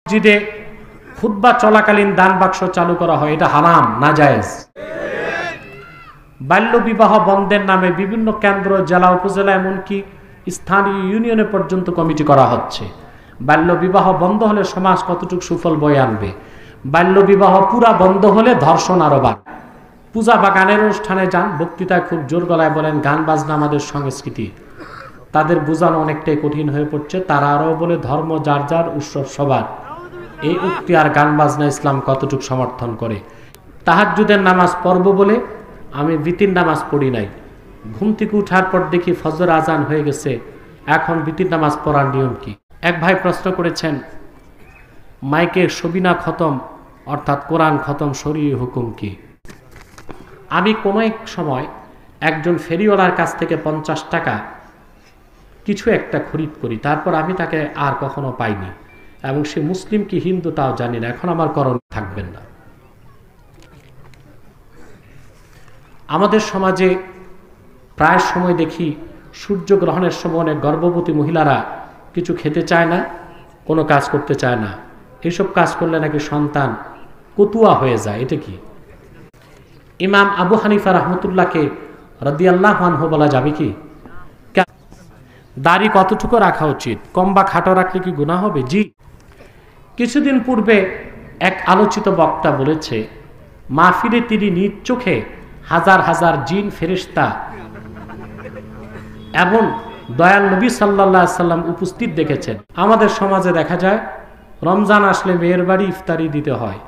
মসজিদে খুতবা চলাকালীন দান বাক্স চালু করা হয়, এটা হারাম, নাজায়েজ। বাল্য বিবাহ বন্ধের নামে বিভিন্ন কেন্দ্র, জেলা, উপজেলা, এমনকি স্থানীয় ইউনিয়নে পর্যন্ত কমিটি করা হচ্ছে। বাল্য বিবাহ বন্ধ হলে সমাজ কতটুকু সুফল বয়ে আনবে? বাল্য বিবাহ পুরা বন্ধ হলে ধর্ষণ আরো বাড়বে। পূজা বা গানের অনুষ্ঠানে যান, বক্তৃতায় খুব জোর গলায় বলেন গান বাজনা আমাদের সংস্কৃতি। তাদের বোঝানো অনেকটাই কঠিন হয়ে পড়ছে। তারা আরও বলে ধর্ম যার যার, উৎসব সবার। এই উক্তি আর গান বাজনা ইসলাম কতটুকু সমর্থন করে? তাহাজ্জুদের নামাজ পড়ব বলে আমি বিতির নামাজ পড়ি নাই। ঘুম থেকে উঠার পর দেখি ফজর আজান হয়ে গেছে, এখন বিতির নামাজ পড়ার নিয়ম কি? এক ভাই প্রশ্ন করেছেন, মাইকে সবিনা খতম অর্থাৎ কোরআন খতম শরীয়ী হুকুম কি? আমি কোনো এক সময় একজন ফেরিওয়ালার কাছ থেকে 50 টাকা কিছু একটা খরিদ করি, তারপর আমি তাকে আর কখনো পাইনি, এবং সে মুসলিম কি হিন্দু তাও জানি না। এখন আমার করণীয় থাকবেন না। আমাদের সমাজে প্রায় সময় দেখি সূর্যগ্রহণের সময় অনেক গর্ভবতী মহিলারা কিছু খেতে চায় না, কোনো কাজ করতে চায় না। এইসব কাজ করলে নাকি সন্তান কতুয়া হয়ে যায়, এটা কি? ইমাম আবু হানিফা রহমতুল্লাহকে রাদিয়াল্লাহু আনহু বলা যাবে কি? দাড়ি কতটুকু রাখা উচিত? কম বা খাটো রাখলে কি গুনাহ হবে? জি। কিছুদিন পূর্বে এক আলোচিত বক্তা বলেছে, মাহফিলে তিনি নিজ চোখে হাজার হাজার জিন, ফেরেশতা এবং দয়াল নবী সাল্লাল্লাহু আলাইহি সাল্লাম উপস্থিত দেখেছেন। আমাদের সমাজে দেখা যায় রমজান আসলে মেয়ের বাড়ি ইফতারি দিতে হয়।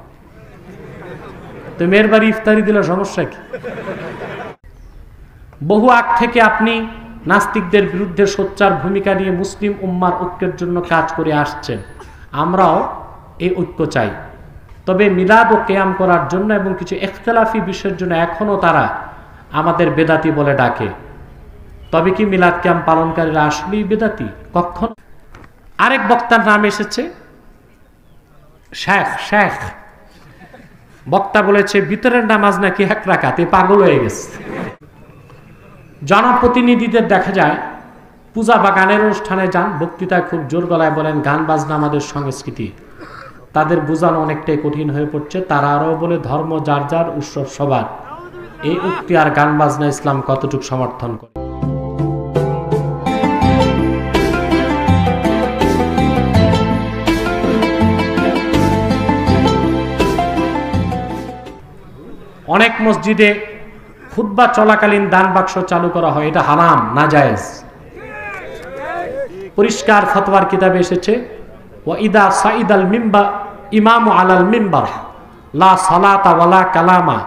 তো মেয়ের বাড়ি ইফতারি দিলে সমস্যা কি? বহু আগ থেকে আপনি নাস্তিকদের বিরুদ্ধে সোচ্চার ভূমিকা নিয়ে মুসলিম উম্মার ঐক্যের জন্য কাজ করে আসছেন। আমরাও এই ঐক্য চাই। তবে মিলাদ ও কিয়াম করার জন্য এবং কিছু ইখতিলাফি বিষয়ের জন্য এখনো তারা আমাদের বেদাতি বলে ডাকে। তবে কি মিলাদ কিয়াম পালনকারীরা আসলেই বেদাতি? কখনো। আরেক বক্তার নাম এসেছে শেখ। বক্তা বলেছে ভিতরের নামাজ নাকি 1 রাকাত, পাগল হয়ে গেছে। জনপ্রতিনিধিদের দেখা যায় পূজা বা গানের অনুষ্ঠানে যান, বক্তৃতায় খুব জোর গলায় বলেন গান বাজনা আমাদের সংস্কৃতি। তাদের বোঝানো অনেকটাই কঠিন হয়ে পড়ছে। তারা আরও বলে ধর্ম যার যার, উৎসব সবার। এই উক্তি আর গান বাজনা ইসলাম কতটুকু সমর্থন করে? অনেক মসজিদে খুতবা চলাকালীন দান বাক্স চালু করা হয়, এটা হারাম, নাজায়েজ। পরিষ্কার ফতোয়ার কিতাবে এসেছে, ওয়া ইদা সাইদাল মিম্বা ইমামু আলাল মিম্বার লা সালাতা ওয়ালা কালামা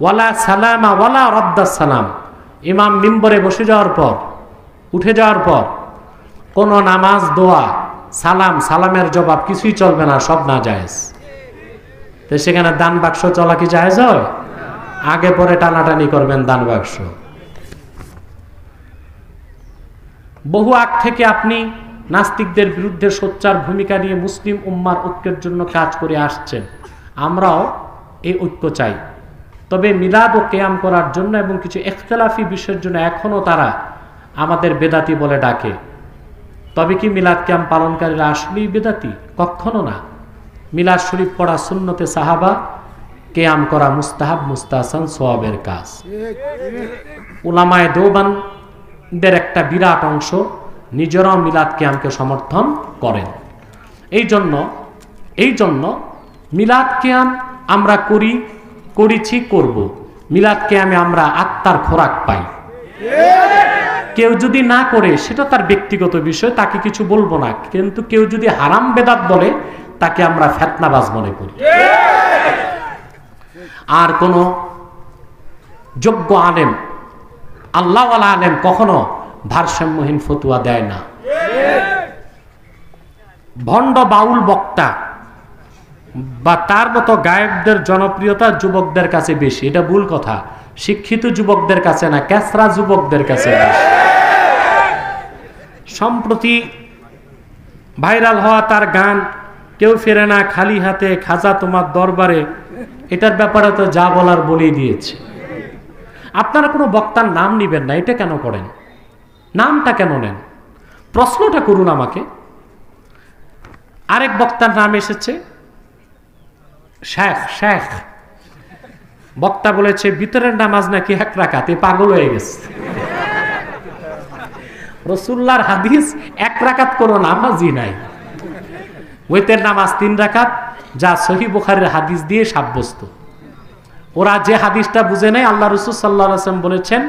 ওয়ালা সালামা ওয়ালা রাদ্দাস সালাম। ইমাম মিম্বরে বসে যাওয়ার পর, উঠে যাওয়ার পর কোনো নামাজ, দোয়া, সালামের জবাব কিছুই চলবে না, সব নাজায়েজ। তো সেখানে দান বাক্স চলা কি জায়েজ হয়? আগে পরে টানাটানি করবেন দান বাক্স। বহু আগ থেকে আপনি নাস্তিকদের বিরুদ্ধে সোচ্চার ভূমিকা নিয়ে মুসলিম উম্মার ঐক্যের জন্য কাজ করে আসছেন। আমরাও এই ঐক্য চাই। তবে মিলাদ ও কিয়াম করার জন্য এবং কিছু ইখতিলাফি বিষয়ের জন্য এখনো তারা আমাদের বেদাতি বলে ডাকে। তবে কি মিলাদ কিয়াম পালনকারীরা আসলেই বেদাতি? কখনো না। মিলাদ শরীফ পড়া সুন্নতে সাহাবা, কিয়াম করা মুস্তাহাব, মুস্তাহসান, সওয়াবের কাজ। উলামায়ে দেওবান্দের একটা বিরাট অংশ নিজেরাও মিলাদ কিয়ামকে সমর্থন করেন। এই জন্য মিলাদ কিয়াম আমরা করেছি, করব। মিলাদ কিয়ামে আমরা আত্মার খোরাক পাই। কেউ যদি না করে সেটা তার ব্যক্তিগত বিষয়, তাকে কিছু বলবো না। কিন্তু কেউ যদি হারাম বেদাত বলে তাকে আমরা ফিতনাবাজ মনে করি। আর কোন যোগ্য আলেম, আল্লাহওয়ালা আলেম কখনো ভারসাম্যহীন ফতোয়া দেয় না। ভণ্ড বাউল বক্তা বা তার মতো গায়কদের জনপ্রিয়তা যুবকদের কাছে বেশি, এটা ভুল কথা। শিক্ষিত যুবকদের কাছে না, ক্যাসরা যুবকদের কাছে বেশি। সম্প্রতি ভাইরাল হওয়া তার গান কেউ ফেরে না খালি হাতে, খাজা তোমার দরবারে, এটার ব্যাপারে তো যা বলার বলেই দিয়েছে। আপনারা কোনো বক্তার নাম নিবেন না, এটা কেন করেন? নামটা কেন নেন? প্রশ্নটা করুন আমাকে। আরেক বক্তার নাম এসেছে শেখ। শেখ বক্তা বলেছে ভিতরের নামাজ নাকি 1 রাকাত, এ পাগল হয়ে গেছে। রাসূলুল্লাহর হাদিস 1 রাকাত কোনো নামাজই নাই, ওইতের নামাজ 3 রাকাত, যা সহিহ বুখারীর হাদিস দিয়ে সাব্যস্ত। ওরা যে হাদিসটা বুঝে নাই, আল্লাহ রাসূল সাল্লাল্লাহু আলাইহি ওয়াসাল্লাম বলেছেন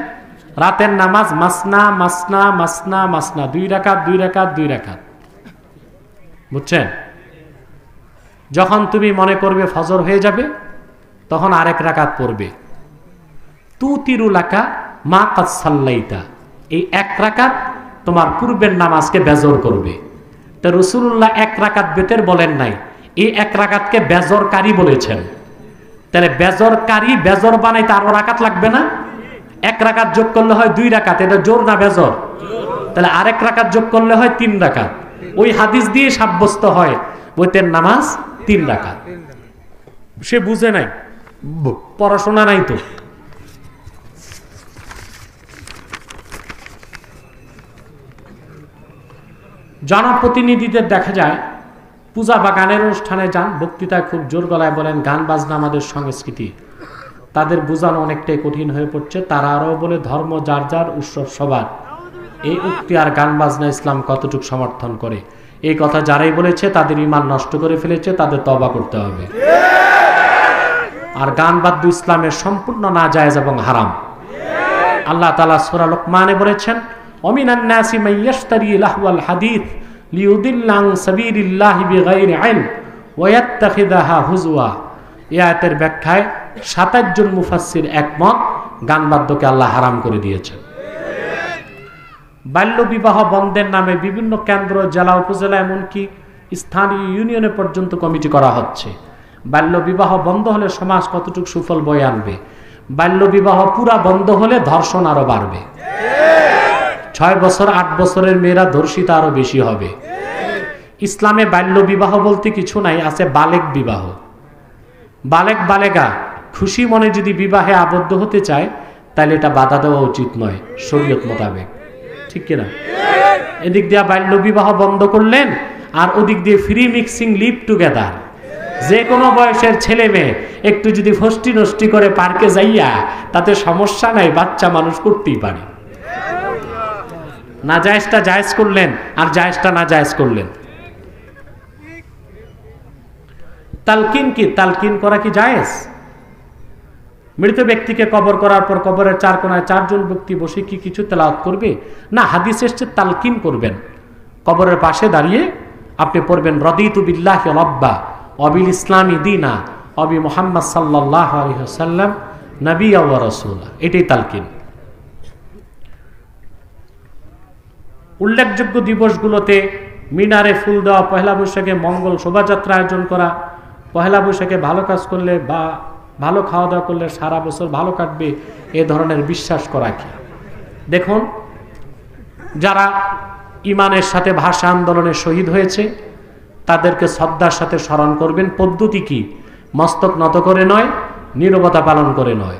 রাতের নামাজ মাসনা মাসনা মাসনা মাসনা, 2 রাকাত 2 রাকাত 2 রাকাত। বুঝছেন? যখন তুমি মনে করবে ফজর হয়ে যাবে, তখন আরেক রাকাত পড়বে। তুতিরু লাকা মা কাদ সাল্লাইতা, এই 1 রাকাত তোমার পূর্বের নামাজকে বেজর করবে। তো রাসূলুল্লাহ 1 রাকাত বেতের বলেন নাই, এই 1 রাকাতকে বেজরকারী বলেছেন। তাহলে বেজরকারী, বেজর বানাইতে আরো রাকাত লাগবে না? 1 রাকাত যোগ করলে হয় 2 রাকাত, এটা জোর না বেজর? তাহলে আরেক রাকাত যোগ করলে হয় 3 রাকাত। ওই হাদিস দিয়ে সাব্যস্ত হয় ওইতের নামাজ 3 রাকাত। সে বুঝে নাই, পড়াশোনা নাই তো। জনপ্রতিনিধিদের দেখা যায় পূজা বা গানের অনুষ্ঠানে যান, বক্তৃতায় খুব জোর গলায় বলেন গান বাজনা আমাদের সংস্কৃতি। তাদের বোঝানো অনেকটাই কঠিন হয়ে পড়ছে। তারা আরও বলে ধর্ম যার যার, উৎসব সবার। এই উক্তি আর গান বাজনা ইসলাম কতটুকু সমর্থন করে? এই কথা যারাই বলেছে তাদের ঈমান নষ্ট করে ফেলেছে, তাদের তওবা করতে হবে। আর গান বাদ্য ইসলামের সম্পূর্ণ নাজায়েজ এবং হারাম। আল্লাহ তাআলা সূরা লুকমানে বলেছেন ওমিনান নাসি মান ইয়াশতারি লাহওয়াল হাদিস লিইউদিল্লা আন সাবিলিল্লাহি বিগাইরি ইলম ওয়া ইয়াত্তাখিযাহা হুজওয়া। এই আয়াতের ব্যাখ্যায় 27 জন মুফাসসির একমত, গান বাদ্যকে আল্লাহ হারাম করে দিয়েছেন। বাল্য বিবাহ বন্ধের নামে বিভিন্ন কেন্দ্র, জেলা, উপজেলা, এমনকি স্থানীয় ইউনিয়নে পর্যন্ত কমিটি করা হচ্ছে। বাল্য বিবাহ বন্ধ হলে সমাজ কতটুকু সুফল বয়ে আনবে? বাল্য বিবাহ পুরা বন্ধ হলে ধর্ষণ আরো বাড়বে। 6 বছর 8 বছরের মেয়েরা ধর্ষিত আরো বেশি হবে। ইসলামে বাল্য বিবাহ বলতে কিছু নাই, আছে বালেক বিবাহ। বালেক বালেগা খুশি মনে যদি বিবাহে আবদ্ধ হতে চায়, তাহলে এটা বাধা দেওয়া উচিত নয় শরীয়ত মোতাবেক, ঠিক কিনা? এদিক দিয়ে বাল্য বিবাহ বন্ধ করলেন, আর ওদিক দিয়ে ফ্রি মিক্সিং, লিভ টুগেদার। যে কোনো বয়সের ছেলে মেয়ে একটু যদি ফষ্টি নষ্টি করে পার্কে যাইয়া, তাতে সমস্যা নাই, বাচ্চা মানুষ করতেই পারে। না জায়েজটা জায়েজ করলেন, আর জায়েজটা না জায়েজ করলেন। তালকিন কি? তালকিন করা কি জায়েজ? মৃত ব্যক্তিকে কবর করার পর কবরের 4 কোণায় 4 জন ব্যক্তি বসে কি কিছু তেলাওয়াত করবে? না, হাদিস এসেছে তালকিন করবেন। কবরের পাশে দাঁড়িয়ে আপনি পড়বেন রাদিতু বিল্লাহি রাব্বা ওয়া বিল ইসলামি দীনা ওয়া বি মুহাম্মদ সাল্লাল্লাহু আলাইহি ওয়াসাল্লাম নবিয়্যা ওয়া রাসূলা। এটাই তালকিন। উল্লেখযোগ্য দিবসগুলোতে মিনারে ফুল দেওয়া, পহেলা বৈশাখে মঙ্গল শোভাযাত্রা আয়োজন করা, পহেলা বৈশাখে ভালো কাজ করলে বা ভালো খাওয়া দাওয়া করলে সারা বছর ভালো কাটবে, এ ধরনের বিশ্বাস করা কি? দেখুন, যারা ইমানের সাথে ভাষা আন্দোলনে শহীদ হয়েছে তাদেরকে শ্রদ্ধার সাথে স্মরণ করবেন। পদ্ধতি কি? মস্তক নত করে নয়, নীরবতা পালন করে নয়,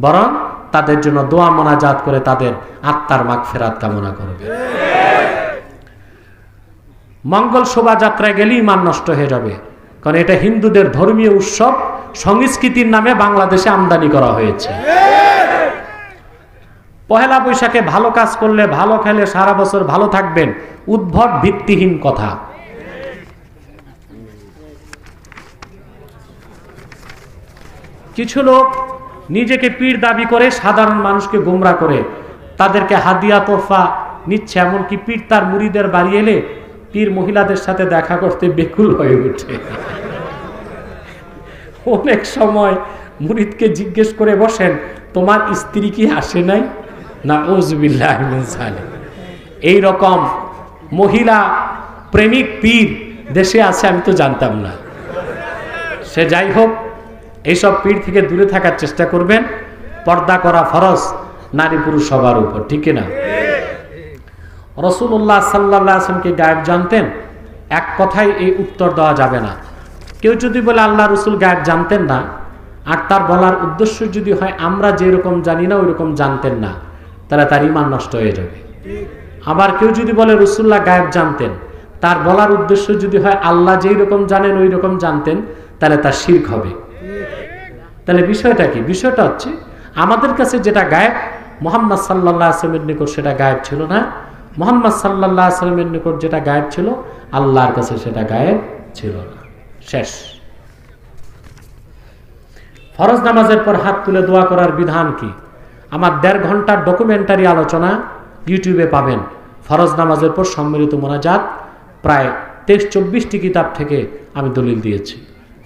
বরং তাদের জন্য দোয়া মোনাজাত করে তাদের আত্মার মাগফিরাত কামনা করবে। মঙ্গল শোভাযাত্রায় গেলে ঈমান নষ্ট হয়ে যাবে, কারণ এটা হিন্দুদের ধর্মীয় উৎসব, সংস্কৃতির নামে বাংলাদেশে আমদানি করা হয়েছে। পহেলা বৈশাখে ভালো কাজ করলে, ভালো খেলে সারা বছর ভালো থাকবেন, উদ্ভট ভিত্তিহীন কথা। কিছু লোক নিজেকে পীর দাবি করে সাধারণ মানুষকে গোমরা করে, তাদেরকে হাদিয়া তোফা নিচ্ছে। এমনকি পীর তার মুরিদের বাড়ি এলে পীর মহিলাদের সাথে দেখা করতে বেকুল হয়ে ওঠে। অনেক সময় মুরিদকে জিজ্ঞেস করে বসেন, তোমার স্ত্রী কি আসে নাই? না, উযবিল্লাহি মিন যালিক। এই রকম মহিলা প্রেমিক পীর দেশে আছে, আমি তো জানতাম না। সে যাই হোক, এইসব পীর থেকে দূরে থাকার চেষ্টা করবেন। পর্দা করা ফরজ, নারী পুরুষ সবার উপর, ঠিক না? রাসূলুল্লাহ সাল্লাল্লাহু আলাইহি ওয়াসাল্লাম কি গায়েব জানতেন? এক কথায় এই উত্তর দেওয়া যাবে না। কেউ যদি বলে আল্লাহ রাসূল গায়েব জানতেন না, আর তার বলার উদ্দেশ্য যদি হয় আমরা যেরকম জানি না ওইরকম জানতেন না, তাহলে তার ঈমান নষ্ট হয়ে যাবে। আবার কেউ যদি বলে রাসূলুল্লাহ গায়েব জানতেন, তার বলার উদ্দেশ্য যদি হয় আল্লাহ যেই রকম জানেন ওই রকম জানতেন, তাহলে তার শিরক হবে। তাহলে বিষয়টা কি? বিষয়টা হচ্ছে আমাদের কাছে যেটা গায়েব, মুহাম্মদ সাল্লাল্লাহু আলাইহি ওয়াসাল্লামের নিকট সেটা গায়েব ছিল না। মুহাম্মদ সাল্লাল্লাহু আলাইহি ওয়াসাল্লামের নিকট যেটা গায়েব ছিল, আল্লাহর কাছে সেটা গায়েব ছিল না। শেষ। ফরজ নামাজের পর হাত তুলে দোয়া করার বিধান কি? আমার 1.5 ঘন্টার ডকুমেন্টারি আলোচনা ইউটিউবে পাবেন। ফরজ নামাজের পর সম্মিলিত মোনাজাত, প্রায় 23-24টি কিতাব থেকে আমি দলিল দিয়েছি।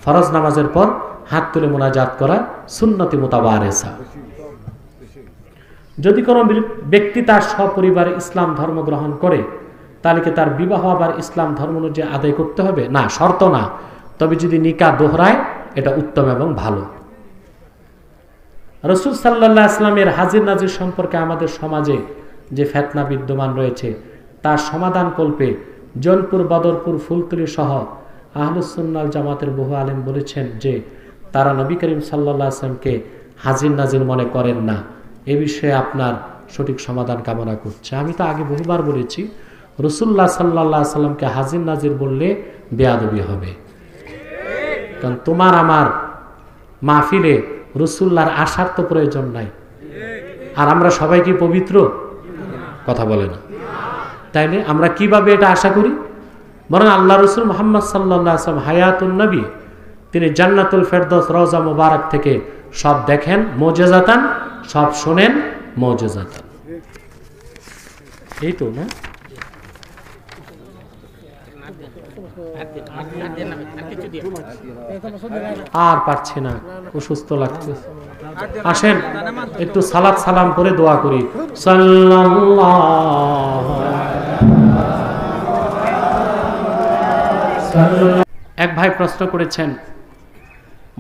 ফরজ নামাজের পর হাত তুলে মোনাজাত করা সুন্নতি মুতাবারেসা। যদি কোনো ব্যক্তি তার সপরিবারে ইসলাম ধর্ম গ্রহণ করে, তাহলে কি তার বিবাহ আবার ইসলাম ধর্ম অনুযায়ী আদায় করতে হবে? না, শর্ত না। তবে যদি নিকাহ দোহরায়, এটা উত্তম এবং ভালো। রাসূল সাল্লাল্লাহু আলাইহি ওয়াসাল্লামের হাজির নাজির সম্পর্কে আমাদের সমাজে যে ফিতনা বিদ্যমান রয়েছে, তার সমাধান কল্পে জৌনপুর, বদরপুর, ফুলতলি সহ আহলুস সুন্নাহ ওয়াল জামাতের বহু আলেম বলেছেন যে তারা নবী করিম সাল্লাল্লাহু আলাইহি ওয়াসাল্লামকে হাজির নাজির মনে করেন না। এ বিষয়ে আপনার সঠিক সমাধান কামনা করছে। আমি তো আগে বহুবার বলেছি, রাসূলুল্লাহ সাল্লাল্লাহু আলাইহি ওয়াসাল্লামকে হাজির নাজির বললে বেয়াদবি হবে। কারণ তোমার আমার মাহফিলে রাসূলুল্লাহর আসার তো প্রয়োজন নাই। আর আমরা সবাই কি পবিত্র? কথা বলে না। তাইলে আমরা কিভাবে এটা আশা করি? বরং আল্লাহ রাসূল মুহাম্মদ সাল্লাল্লাহু আলাইহি ওয়াসাল্লাম হায়াতুন নবী, তিনি জান্নাতুল ফেরদৌস রওজা মুবারক থেকে সব দেখেন মুজিজাতান, সব শুনেন মুজিজাতান। এই তো না? আর পারছি না, অসুস্থ লাগছে। আসেন একটু সালাত সালাম করে দোয়া করি। এক ভাই প্রশ্ন করেছেন,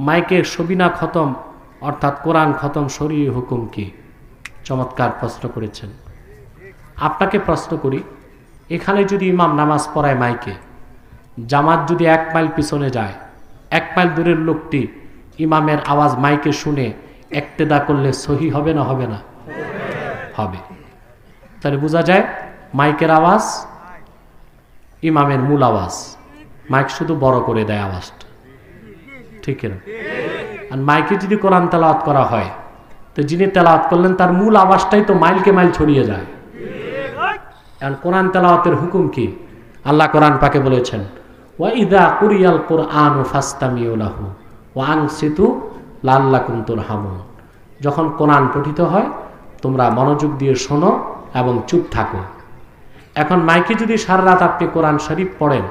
মাইকে সবিনা খতম অর্থাৎ কোরআন খতম শরঈ হুকুম কি? চমৎকার প্রশ্ন করেছেন। আপনাকে প্রশ্ন করি, এখানে যদি ইমাম নামাজ পড়ায় মাইকে, জামাত যদি 1 মাইল পিছনে যায়, 1 মাইল দূরের লোকটি ইমামের আওয়াজ মাইকে শুনে ইক্তেদা করলে সহি হবে না হবে না? হবে। তাহলে বোঝা যায় মাইকের আওয়াজ ইমামের মূল আওয়াজ। মাইক শুধু বড় করে দেয় আওয়াজটা, ঠিক না? আর মাইকে যদি কোরআন তেলাওয়াত করা হয়, তো যিনি তেলাওয়াত করলেন তার মূল আওয়াজটাই তো মাইলকে মাইল ছড়িয়ে যায়। আর কোরআন তেলাওয়াতের হুকুম কি? আল্লাহ কোরআন পাকে বলেছেন, ওয়া ইযা কুরিয়াল কুরআনু ফাসতামিউ লাহু ওয়া আনসিতু লাআল্লাকুম তুরহামুন। যখন কোরআন পঠিত হয় তোমরা মনোযোগ দিয়ে শোনো এবং চুপ থাকো। এখন মাইকে যদি সারা রাত আপনি কোরআন শরীফ পড়েন,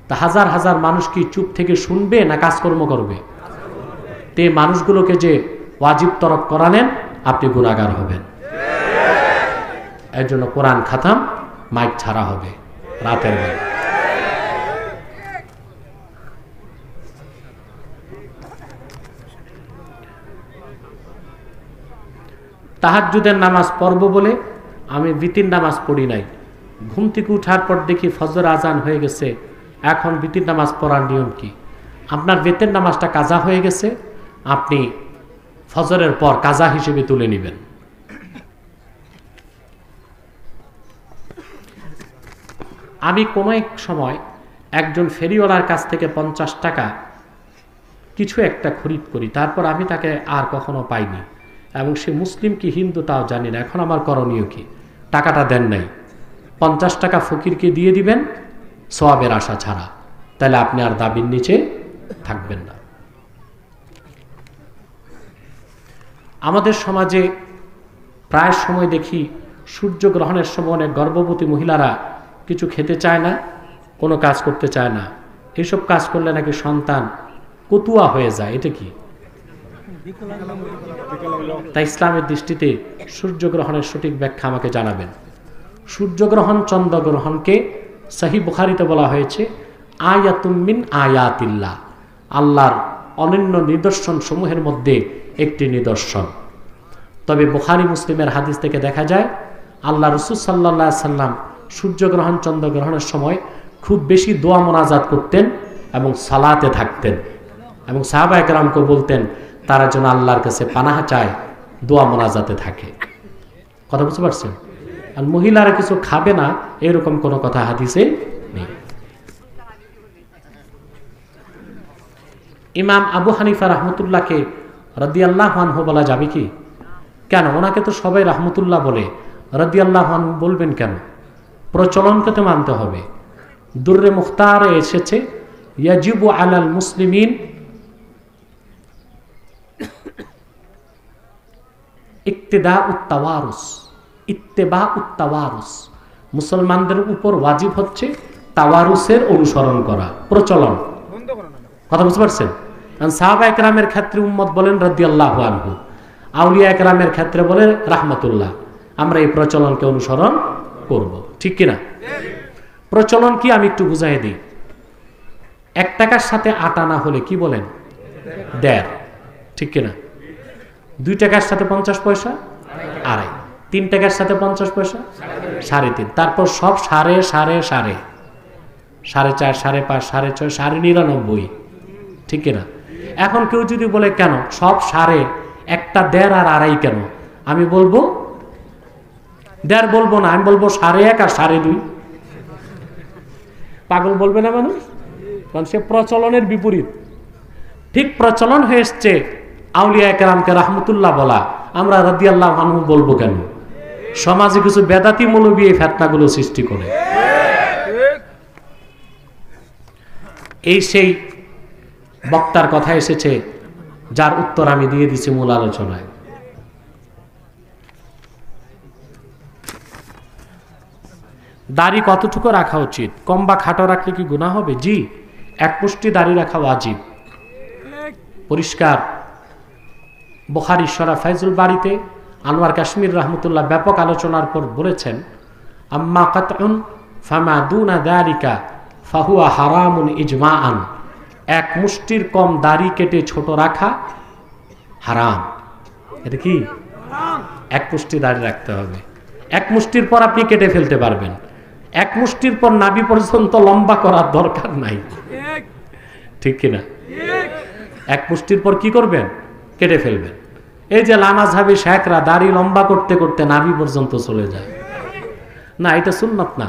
তা হাজার হাজার মানুষ কি চুপ থেকে শুনবে না কাজকর্ম করবে? তে মানুষগুলোকে যে ওয়াজিব তরক করালেন, আপনি গুনাহগার হবেন। এর জন্য কোরআন খাতাম মাইক ছাড়া হবে রাতের বেলা। তাহাজ্জুদের নামাজ পড়ব বলে আমি বিতির নামাজ পড়ি নাই। ঘুম থেকে উঠার পর দেখি ফজর আজান হয়ে গেছে, এখন বিতির নামাজ পড়ার নিয়ম কি? আপনার বেতের নামাজটা কাজা হয়ে গেছে, আপনি ফজরের পর কাজা হিসেবে তুলে নেবেন। আমি কোনো এক সময় একজন ফেরিওয়ালার কাছ থেকে 50 টাকা কিছু একটা খরিদ করি, তারপর আমি তাকে আর কখনো পাইনি, এবং সে মুসলিম কি হিন্দু তাও জানি না। এখন আমার করণীয় কি? টাকাটা দেন নাই, 50 টাকা ফকিরকে দিয়ে দিবেন সওয়াবের আশা ছাড়া, তাহলে আপনি আর দাবির নিচে থাকবেন না। আমাদের সমাজে প্রায় সময় দেখি সূর্যগ্রহণের সময় অনেক গর্ভবতী মহিলারা কিছু খেতে চায় না, কোনো কাজ করতে চায় না। এইসব কাজ করলে নাকি সন্তান কতুয়া হয়ে যায়। এটা কি? তাই ইসলামের দৃষ্টিতে সূর্যগ্রহণের সঠিক ব্যাখ্যা আমাকে জানাবেন। সূর্যগ্রহণ চন্দ্রগ্রহণকে সহিহ বুখারীতে বলা হয়েছে আয়াতুম মিন আয়াতিল্লাহ, আল্লাহর অনন্য নিদর্শন সমূহের মধ্যে একটি নিদর্শন। তবে বুখারী মুসলিমের হাদিস থেকে দেখা যায় আল্লাহ রাসূল সাল্লাল্লাহু আলাইহি সাল্লাম সূর্যগ্রহণ চন্দ্রগ্রহণের সময় খুব বেশি দোয়া মোনাজাত করতেন এবং সালাতে থাকতেন, এবং সাহাবায়ে কেরামকে বলতেন তারা যেন আল্লাহর কাছে পানাহ চায়, দোয়া মোনাজাতে থাকে। কথা বুঝতে পারছেন? আর মহিলারা কিছু খাবে না এরকম কোনো কথা হাদিসে নেই। ইমাম আবু হানিফা রহমতুল্লাহকে রাদিয়াল্লাহু আনহু বলা যাবে কি? কেন? ওনাকে তো সবাই রহমতুল্লাহ বলে, রাদিয়াল্লাহু আনহু বলবেন কেন? প্রচলনকে তো মানতে হবে। দুররে মুখতারে এসেছে ইয়াজিবু আলাল মুসলিমিন ইক্তিদাউত তাওয়ারুস, ইত্তেবাউত তাওয়ারুস, মুসলমানদের উপর ওয়াজিব হচ্ছে তাওয়ারুসের অনুসরণ করা, প্রচলন। কথা বুঝতে পারছেন? কারণ সাহাবা একরামের ক্ষেত্রে উম্মত বলেন রাদিয়াল্লাহু আনহু, আউলিয়া একরামের ক্ষেত্রে বলেন রাহমাতুল্লাহ। আমরা এই প্রচলনকে অনুসরণ করব, ঠিক কিনা? প্রচলন কি আমি একটু বুঝাই দিই। 1 টাকার সাথে 8 আনা হলে কি বলেন? 1.5, ঠিক কিনা? 2 টাকার সাথে 50 পয়সা 2.5, 3 টাকার সাথে 50 পয়সা 3.5, তারপর সব সাড়ে সাড়ে সাড়ে, 4.5, 5.5, 6.5, 99.5, ঠিক কিনা? এখন কেউ যদি বলে কেন সব সাড়ে, একটা 1.5 আর 2.5 কেন? আমি বলবো 1.5 বলবো না, আমি বলবো 1.5 আর 2.5। পাগল বলবে না মানুষ? কারণ সে প্রচলনের বিপরীত। ঠিক প্রচলন হয়ে এসছে আউলিয়া কেরামকে রাহমাতুল্লাহ বলা, আমরা রাদিয়াল্লাহু আনহু বলবো কেন? সমাজে কিছু বেদাতি মৌলবী এই ফিতনাগুলো সৃষ্টি করে। এই সেই বক্তার কথা এসেছে যার উত্তর আমি দিয়ে দিছি মূল আলোচনায়। দাড়ি কতটুকু রাখা উচিত? কম বা খাটো রাখলে কি গুনাহ হবে? জি, 1 মুষ্টি দাড়ি রাখা ওয়াজিব, পরিষ্কার। বুখারী শরা ফাইজুল বাড়িতে আনোয়ার কাশ্মীর রহমতুল্লাহ ব্যাপক আলোচনার পর বলেছেন, আম্মা কাতউন ফামা দুনা যালিকা ফাহুয়া হারামুন ইজমাআন। 1 মুষ্টির কম দাড়ি কেটে ছোট রাখা হারাম। এটা কি? 1 মুষ্টি দাড়ি রাখতে হবে। 1 মুষ্টির পর আপনি কেটে ফেলতে পারবেন। 1 মুষ্টির পর নাভি পর্যন্ত লম্বা করার দরকার নাই, ঠিক কিনা? 1 মুষ্টির পর কি করবেন? কেটে ফেলবেন। এই যে লামাযহাবী শেখরা দাড়ি লম্বা করতে করতে নাভি পর্যন্ত চলে যায়, না, এটা সুন্নাত না।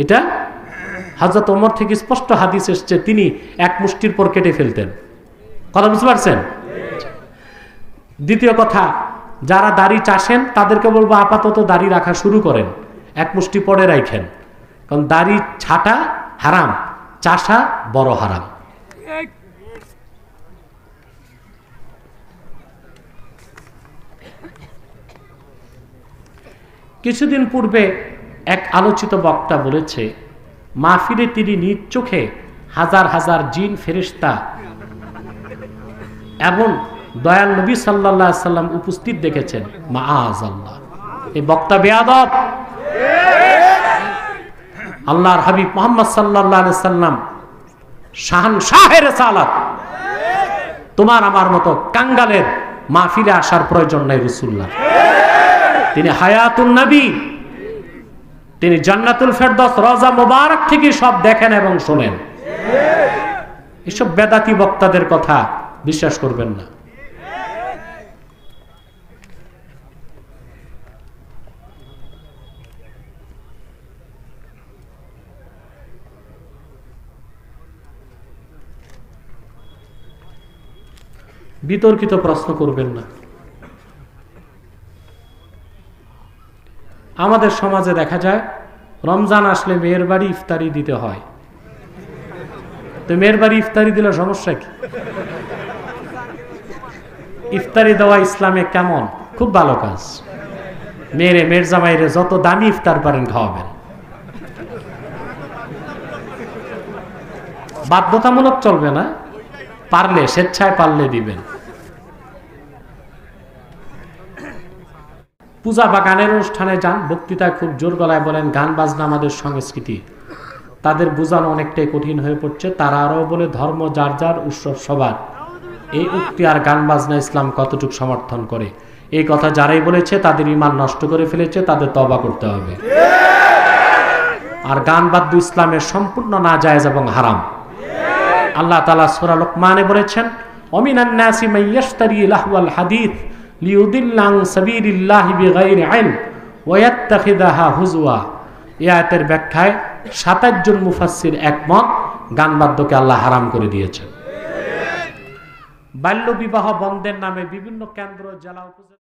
এটা হযরত ওমর থেকে স্পষ্ট হাদিস এসেছে, তিনি 1 মুষ্টির পর কেটে ফেলতেন। কথা বুঝতে পারছেন? দ্বিতীয় কথা, যারা দাড়ি চাষেন তাদেরকে বলবো আপাতত দাড়ি রাখা শুরু করেন, 1 মুষ্টি পরে রাখেন। কারণ দাড়ি ছাটা হারাম, চাষা বড় হারাম। কিছুদিন পূর্বে এক আলোচিত বক্তা বলেছে, মাহফিলে তিনি নিজ চোখে হাজার হাজার জিন ফেরেশতা এবং দয়াল নবী সাল্লাল্লাহু আলাইহি সাল্লাম উপস্থিত দেখেছেন। মাআযাল্লাহ, এই বক্তা বেয়াদব। আল্লাহর হাবিব মুহাম্মদ সাল্লাল্লাহু আলাইহি সাল্লাম শাহনশাহে রিসালাত, তোমার আমার মতো কাঙ্গালের মাহফিলে আসার প্রয়োজন নাই রাসূলুল্লাহ। তিনি হায়াতুন নবী, তিনি জান্নাতুল ফেরদৌস রওজা মুবারক থেকে সব দেখেন এবং শোনেন। এসব বেদাতি বক্তাদের কথা বিশ্বাস করবেন না। বিতর্কিত প্রশ্ন করবেন না। আমাদের সমাজে দেখা যায় রমজান আসলে মেয়ের বাড়ি ইফতারি দিতে হয়। তো মেয়ের বাড়ি ইফতারি দিলে সমস্যা কি? ইফতারি দেওয়া ইসলামে কেমন? খুব ভালো কাজ। মেয়ের জামাইরে যত দামি ইফতার পারেন খাওয়াবেন। বাধ্যতামূলক চলবে না, পারলে স্বেচ্ছায় পারলে দিবেন। পূজা বা গানের অনুষ্ঠানে যান, বক্তৃতায় খুব জোর গলায় বলেন গান বাজনা আমাদের সংস্কৃতি। তাদের বোঝানো অনেকটাই কঠিন হয়ে পড়ছে। তারা আরও বলে ধর্ম যার যার, উৎসব সবার। এই উক্তি আর গান বাজনা ইসলাম কতটুকু সমর্থন করে? এই কথা যারাই বলেছে তাদের ঈমান নষ্ট করে ফেলেছে, তাদের তওবা করতে হবে। আর গান বাদ্য ইসলামের সম্পূর্ণ নাজায়েজ এবং হারাম। আল্লাহ তাআলা সূরা লুকমানে বলেছেন, ওমিনান নাসি মাইয়াশতারি লাহওয়াল হাদিস লিউদিল্লা আন সাবিলিল্লাহি বিগাইরি ইলম ওয়া ইয়াত্তাখিযাহা হুজওয়া। এই আয়াতের ব্যাখ্যায় 27 জন মুফাসসির একমত, গান বাদ্যকে আল্লাহ হারাম করে দিয়েছেন। বাল্য বিবাহ বন্ধের নামে বিভিন্ন কেন্দ্র জেলা উপজেলা